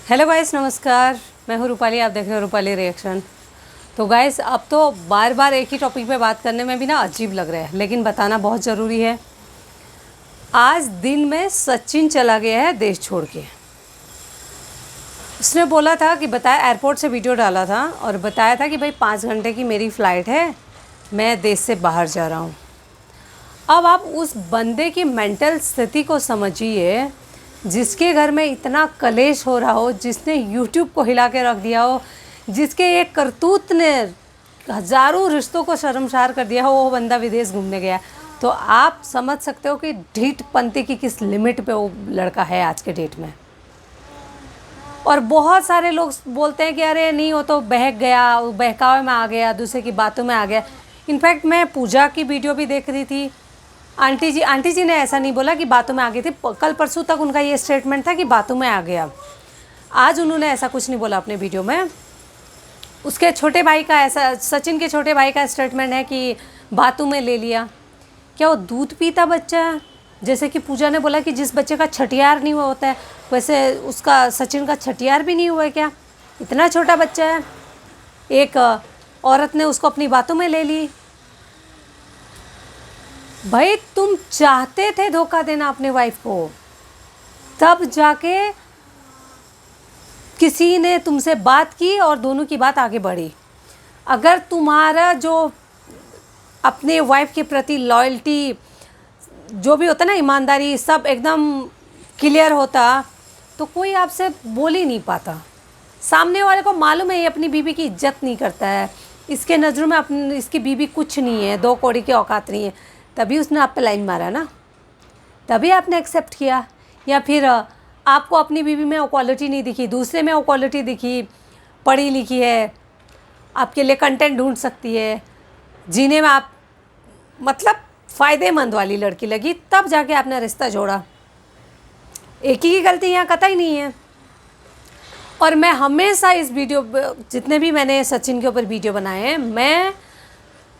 Hello guys, नमस्कार। मैं हूँ रूपाली, आप देख रहे हो रूपाली रिएक्शन। तो गाइस, अब तो बार बार एक ही टॉपिक पे बात करने में भी ना अजीब लग रहा है, लेकिन बताना बहुत ज़रूरी है। आज दिन में सचिन चला गया है देश छोड़ के। उसने बोला था कि बताया, एयरपोर्ट से वीडियो डाला था और बताया था कि भाई 5 घंटे की मेरी फ़्लाइट है, मैं देश से बाहर जा रहा हूँ। अब आप उस बंदे की मेंटल स्थिति को समझिए, जिसके घर में इतना कलेश हो रहा हो, जिसने यूट्यूब को हिला के रख दिया हो, जिसके एक करतूत ने हज़ारों रिश्तों को शर्मसार कर दिया हो, वो बंदा विदेश घूमने गया। तो आप समझ सकते हो कि ढीठपंती की किस लिमिट पे वो लड़का है आज के डेट में। और बहुत सारे लोग बोलते हैं कि अरे नहीं, वो तो बहक गया, वो बहकावे में आ गया, दूसरे की बातों में आ गया। इनफैक्ट मैं पूजा की वीडियो भी देख रही थी। आंटी जी ने ऐसा नहीं बोला कि बातों में आ गई थी। कल परसों तक उनका ये स्टेटमेंट था कि बातों में आ गया। आज उन्होंने ऐसा कुछ नहीं बोला अपने वीडियो में। उसके छोटे भाई का ऐसा, सचिन के छोटे भाई का स्टेटमेंट है कि बातों में ले लिया। क्या वो दूध पीता बच्चा है? जैसे कि पूजा ने बोला कि जिस बच्चे का छठियार नहीं हुआ होता है, वैसे उसका सचिन का छठियार भी नहीं हुआ है क्या? इतना छोटा बच्चा है। एक औरत ने उसको अपनी बातों में ले ली। भाई, तुम चाहते थे धोखा देना अपने वाइफ को, तब जाके किसी ने तुमसे बात की और दोनों की बात आगे बढ़ी। अगर तुम्हारा जो अपने वाइफ के प्रति लॉयल्टी, जो भी होता ना, ईमानदारी, सब एकदम क्लियर होता, तो कोई आपसे बोल ही नहीं पाता। सामने वाले को मालूम है ये अपनी बीवी की इज्जत नहीं करता है, इसके नज़रों में अपनी इसकी बीवी कुछ नहीं है, 2 कौड़ी की औकात नहीं है, तभी उसने आप पे लाइन मारा ना, तभी आपने एक्सेप्ट किया। या फिर आपको अपनी बीवी में वो क्वालिटी नहीं दिखी, दूसरे में वो क्वालिटी दिखी, पढ़ी लिखी है, आपके लिए कंटेंट ढूंढ सकती है, जीने में आप मतलब फ़ायदेमंद वाली लड़की लगी, तब जाके आपने रिश्ता जोड़ा। एक ही की गलती यहाँ कतई नहीं है। और मैं हमेशा इस वीडियो, जितने भी मैंने सचिन के ऊपर वीडियो बनाए हैं, मैं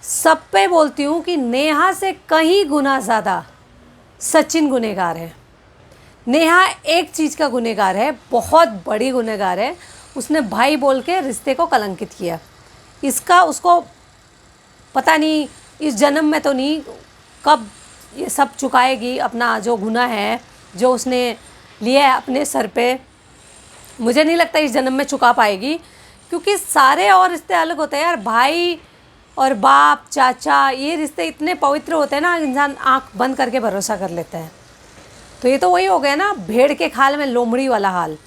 सब पे बोलती हूँ कि नेहा से कहीं गुना ज़्यादा सचिन गुनहगार है। नेहा एक चीज़ का गुनहगार है, बहुत बड़ी गुनहगार है। उसने भाई बोल के रिश्ते को कलंकित किया। इसका उसको पता नहीं, इस जन्म में तो नहीं, कब ये सब चुकाएगी अपना जो गुनाह है, जो उसने लिया है अपने सर पे। मुझे नहीं लगता इस जन्म में चुका पाएगी, क्योंकि सारे और रिश्ते अलग होते हैं यार। भाई और बाप, चाचा, ये रिश्ते इतने पवित्र होते हैं ना, इंसान आंख बंद करके भरोसा कर लेता है। तो ये तो वही हो गया ना, भेड़ के खाल में लोमड़ी वाला हाल।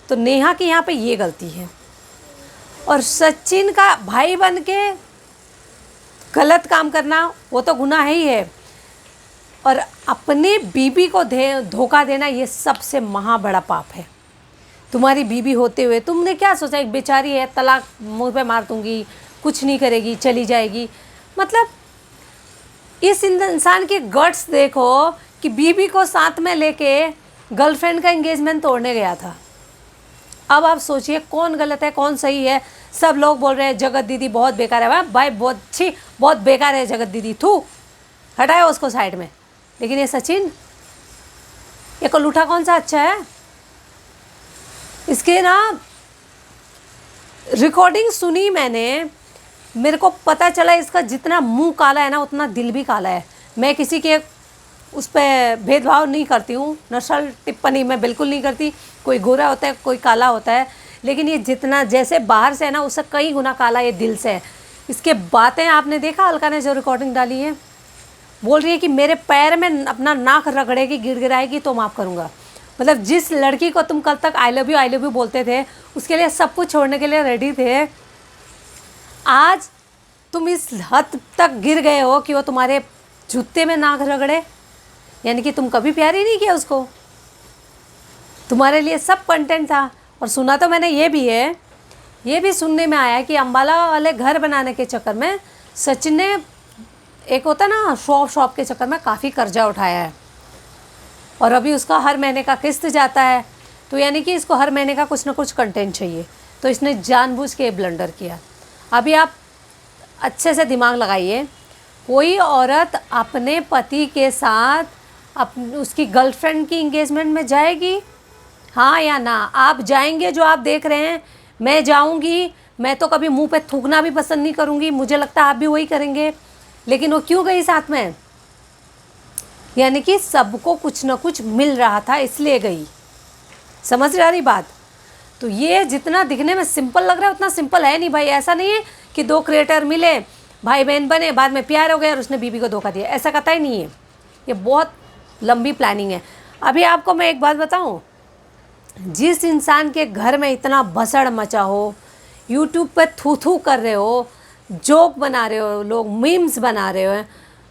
तो नेहा की यहाँ पे ये गलती है। और सचिन का भाई बन के गलत काम करना, वो तो गुनाह ही है। और अपनी बीबी को धोखा देना, ये सबसे महा बड़ा पाप है। तुम्हारी बीबी होते हुए तुमने क्या सोचा, एक बेचारी है, तलाक मुंह पे मार दूंगी, कुछ नहीं करेगी, चली जाएगी। मतलब इस इंसान के गट्स देखो कि बीबी को साथ में लेके गर्लफ्रेंड का एंगेजमेंट तोड़ने गया था। अब आप सोचिए कौन गलत है, कौन सही है। सब लोग बोल रहे हैं जगत दीदी बहुत बेकार है। भाई बहुत अच्छी, बहुत बेकार है जगत दीदी, थू, हटाया उसको साइड में। लेकिन ये सचिन, ये कलूठा कौन सा अच्छा है? इसके ना रिकॉर्डिंग सुनी मैंने, मेरे को पता चला इसका जितना मुंह काला है ना, उतना दिल भी काला है। मैं किसी के उस पर भेदभाव नहीं करती हूँ, नस्ल टिप्पणी मैं बिल्कुल नहीं करती। कोई गोरा होता है, कोई काला होता है, लेकिन ये जितना जैसे बाहर से है ना, उससे कई गुना काला ये दिल से है। इसके बातें आपने देखा, अलका ने जो रिकॉर्डिंग डाली है, बोल रही है कि मेरे पैर में अपना नाक रगड़ेगी, गिड़गिड़ाएगी तो माफ़ करूँगा। मतलब जिस लड़की को तुम कल तक आई लव यू बोलते थे, उसके लिए सब कुछ छोड़ने के लिए रेडी थे, आज तुम इस हद तक गिर गए हो कि वो तुम्हारे जूते में नाक रगड़े। यानी कि तुम कभी प्यार ही नहीं किया उसको, तुम्हारे लिए सब कंटेंट था। और सुना तो मैंने ये भी है, ये भी सुनने में आया कि अंबाला वाले घर बनाने के चक्कर में सचिन ने, एक होता ना शॉप के चक्कर में काफ़ी कर्जा उठाया है, और अभी उसका हर महीने का किस्त जाता है। तो यानी कि इसको हर महीने का कुछ ना कुछ कंटेंट चाहिए, तो इसने जानबूझ के ब्लंडर किया। अभी आप अच्छे से दिमाग लगाइए, कोई औरत अपने पति के साथ उसकी गर्लफ्रेंड की इंगेजमेंट में जाएगी? हाँ या ना? आप जाएंगे जो आप देख रहे हैं, मैं जाऊंगी, मैं तो कभी मुंह पे थूकना भी पसंद नहीं करूंगी, मुझे लगता है आप भी वही करेंगे। लेकिन वो क्यों गई साथ में? यानी कि सबको कुछ ना कुछ मिल रहा था इसलिए गई। समझ रही बात? तो ये जितना दिखने में सिंपल लग रहा है उतना सिंपल है नहीं भाई। ऐसा नहीं है कि दो क्रिएटर मिले, भाई बहन बने, बाद में प्यार हो गया और उसने बीबी को धोखा दिया, ऐसा कतई नहीं है। ये बहुत लंबी प्लानिंग है। अभी आपको मैं एक बात बताऊं, जिस इंसान के घर में इतना भसड़ मचा हो, यूट्यूब पे थू थू कर रहे हो, जोक बना रहे हो, लोग मीम्स बना रहे हो,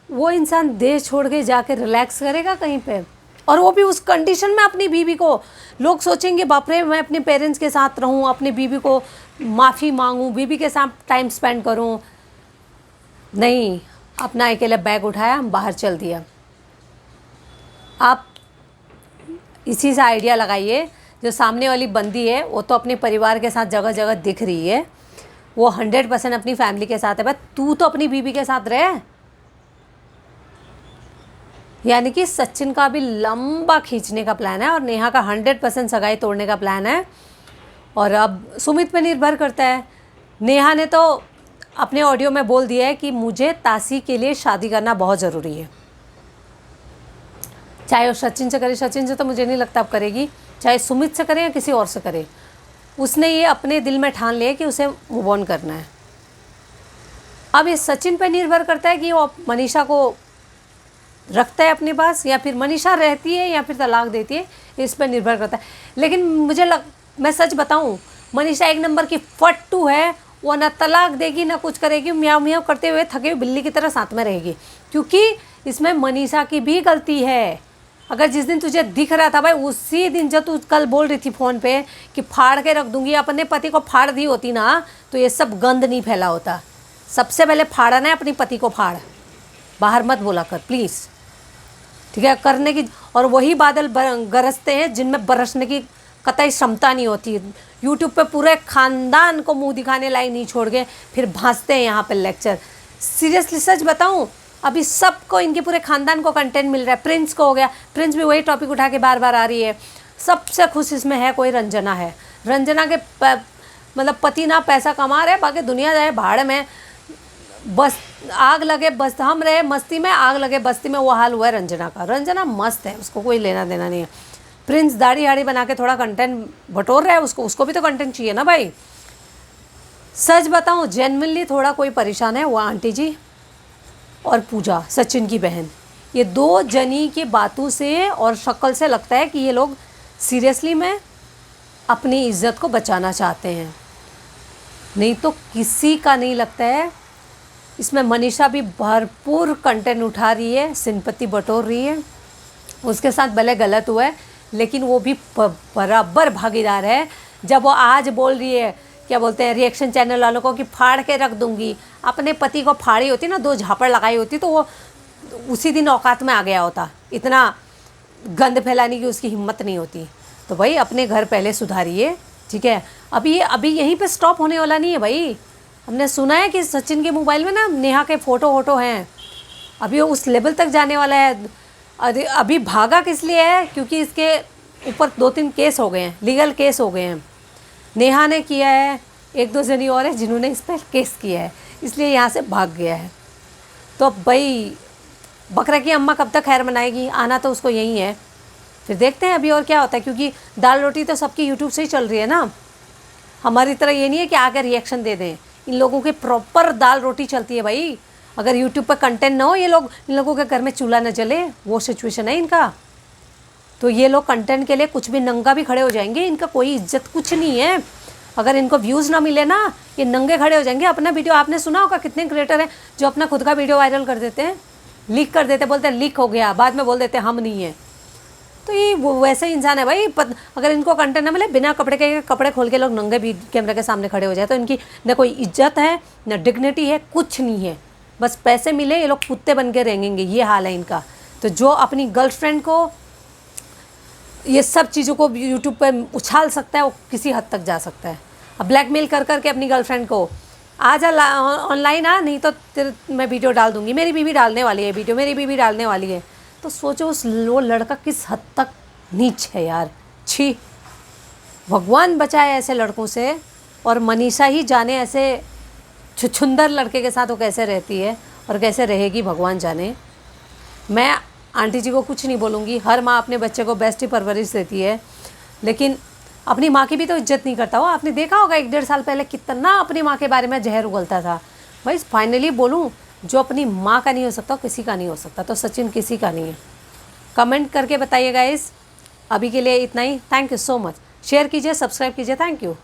वो इंसान देश छोड़ के जाके रिलैक्स करेगा कहीं पे? और वो भी उस कंडीशन में अपनी बीवी को, लोग सोचेंगे बाप रे मैं अपने पेरेंट्स के साथ रहूं, अपनी बीवी को माफ़ी मांगूं, बीवी के साथ टाइम स्पेंड करूं। नहीं, अपना अकेले बैग उठाया, हम बाहर चल दिया। आप इसी से आइडिया लगाइए, जो सामने वाली बंदी है वो तो अपने परिवार के साथ जगह जगह दिख रही है, वो 100% अपनी फैमिली के साथ है, बस तू तो अपनी बीवी के साथ रहे। यानी कि सचिन का भी लंबा खींचने का प्लान है और नेहा का 100% सगाई तोड़ने का प्लान है। और अब सुमित पे निर्भर करता है। नेहा ने तो अपने ऑडियो में बोल दिया है कि मुझे तासी के लिए शादी करना बहुत ज़रूरी है। चाहे वो सचिन से करे, सचिन से तो मुझे नहीं लगता अब करेगी, चाहे सुमित से करे या किसी और से करे, उसने ये अपने दिल में ठान लिया कि उसे मूव ऑन करना है। अब ये सचिन पे निर्भर करता है कि वो मनीषा को रखता है अपने पास या फिर मनीषा रहती है या फिर तलाक देती है, इस पर निर्भर करता है। लेकिन मैं सच बताऊं, मनीषा एक नंबर की फट्टू है। वो ना तलाक देगी ना कुछ करेगी, म्याऊं म्याऊं करते हुए थके हुए बिल्ली की तरह साथ में रहेगी, क्योंकि इसमें मनीषा की भी गलती है। अगर जिस दिन तुझे दिख रहा था भाई, उसी दिन जब तू कल बोल रही थी फ़ोन पे कि फाड़ के रख दूंगी, अपने पति को फाड़ दी होती ना तो ये सब गंद नहीं फैला होता। सबसे पहले फाड़ना है अपनी पति को, फाड़, बाहर मत बोला कर प्लीज़, ठीक है? करने की, और वही बादल गरजते हैं जिनमें बरसने की कतई क्षमता नहीं होती। यूट्यूब पे पूरे खानदान को मुंह दिखाने लायक नहीं छोड़ के फिर भांजते हैं यहाँ पे लेक्चर। सीरियसली सच बताऊँ, अभी सबको, इनके पूरे खानदान को कंटेंट मिल रहा है। प्रिंस को हो गया, प्रिंस भी वही टॉपिक उठा के बार बार आ रही है। सबसे खुश इसमें है कोई रंजना है। रंजना के मतलब पति ना पैसा कमा रहे, बाकी दुनिया जाए भाड़ में, बस आग लगे बस हम रहे मस्ती में, आग लगे बस्ती में, वो हाल हुआ है रंजना का। रंजना मस्त है, उसको कोई लेना देना नहीं है। प्रिंस दाढ़ी हाड़ी बना के थोड़ा कंटेंट बटोर रहा है, उसको भी तो कंटेंट चाहिए ना भाई। सच बताऊं, जेन्युइनली थोड़ा कोई परेशान है, वो आंटी जी और पूजा, सचिन की बहन, ये दो जनी की बातों से और शक्ल से लगता है कि ये लोग सीरियसली में अपनी इज्जत को बचाना चाहते हैं, नहीं तो किसी का नहीं लगता है। इसमें मनीषा भी भरपूर कंटेंट उठा रही है, सिंपत्ति बटोर रही है, उसके साथ भले गलत हुआ है लेकिन वो भी बराबर भागीदार है। जब वो आज बोल रही है, क्या बोलते हैं रिएक्शन चैनल वालों को, कि फाड़ के रख दूंगी, अपने पति को फाड़ी होती ना, 2 झापड़ लगाई होती तो वो उसी दिन औकात में आ गया होता। इतना गंद फैलाने की उसकी हिम्मत नहीं होती। तो भाई अपने घर पहले सुधारिए, ठीक है? अभी यहीं पे स्टॉप होने वाला नहीं है भाई। हमने सुना है कि सचिन के मोबाइल में ना नेहा के फ़ोटो हैं, अभी वो उस लेवल तक जाने वाला है। अभी भागा किस लिए है? क्योंकि इसके ऊपर 2-3 केस हो गए हैं, लीगल केस हो गए हैं। नेहा ने किया है, 1-2 जनी और है जिन्होंने इस पर केस किया है, इसलिए यहाँ से भाग गया है। तो अब भाई बकरा की अम्मा कब तक खैर मनाएगी? आना तो उसको यही है, फिर देखते हैं अभी और क्या होता है। क्योंकि दाल रोटी तो सबकी यूट्यूब से ही चल रही है ना, हमारी तरह ये नहीं है कि आकर रिएक्शन दे दें। इन लोगों की प्रॉपर दाल रोटी चलती है भाई। अगर यूट्यूब पर कंटेंट ना हो, इन लोगों के घर में चूल्हा न जले, वो सिचुएशन है इनका। तो ये लोग कंटेंट के लिए कुछ भी नंगा भी खड़े हो जाएंगे, इनका कोई इज्जत कुछ नहीं है। अगर इनको व्यूज़ ना मिले ना, ये नंगे खड़े हो जाएंगे। अपना वीडियो आपने सुना होगा, कितने क्रिएटर हैं जो अपना खुद का वीडियो वायरल कर देते हैं, लीक कर देते, बोलते हैं लीक हो गया, बाद में बोल देते हैं हम नहीं है। तो ये वैसे इंसान है भाई। अगर इनको कंटेंट ना मिले, बिना कपड़े खोल के लोग नंगे भी कैमरे के सामने खड़े हो जाए, तो इनकी न कोई इज्जत है न डिग्निटी है, कुछ नहीं है। बस पैसे मिले, ये लोग कुत्ते बन के रहेंगे, ये हाल है इनका। तो जो अपनी गर्लफ्रेंड को ये सब चीज़ों को यूट्यूब पर उछाल सकता है, वो किसी हद तक जा सकता है। अब ब्लैकमेल कर करके अपनी गर्लफ्रेंड को, आ जा ऑनलाइन आ, नहीं तो मैं वीडियो डाल दूँगी, मेरी बीवी डालने वाली है वीडियो, मेरी बीवी डालने वाली है। तो सोचो वो लड़का किस हद तक नीच है यार, छी। भगवान बचाए ऐसे लड़कों से, और मनीषा ही जाने ऐसे छुछुंदर लड़के के साथ वो कैसे रहती है और कैसे रहेगी, भगवान जाने। मैं आंटी जी को कुछ नहीं बोलूँगी, हर माँ अपने बच्चे को बेस्ट ही परवरिश देती है, लेकिन अपनी माँ की भी तो इज्जत नहीं करता हो। आपने देखा होगा 1-1.5 साल पहले कितना अपनी माँ के बारे में जहर उगलता था। भाई फाइनली बोलूँ, जो अपनी माँ का नहीं हो सकता किसी का नहीं हो सकता, तो सचिन किसी का नहीं है। कमेंट करके बताइए गाइस। अभी के लिए इतना ही। Thank you so much. Share कीजिए, सब्सक्राइब कीजिए। Thank you.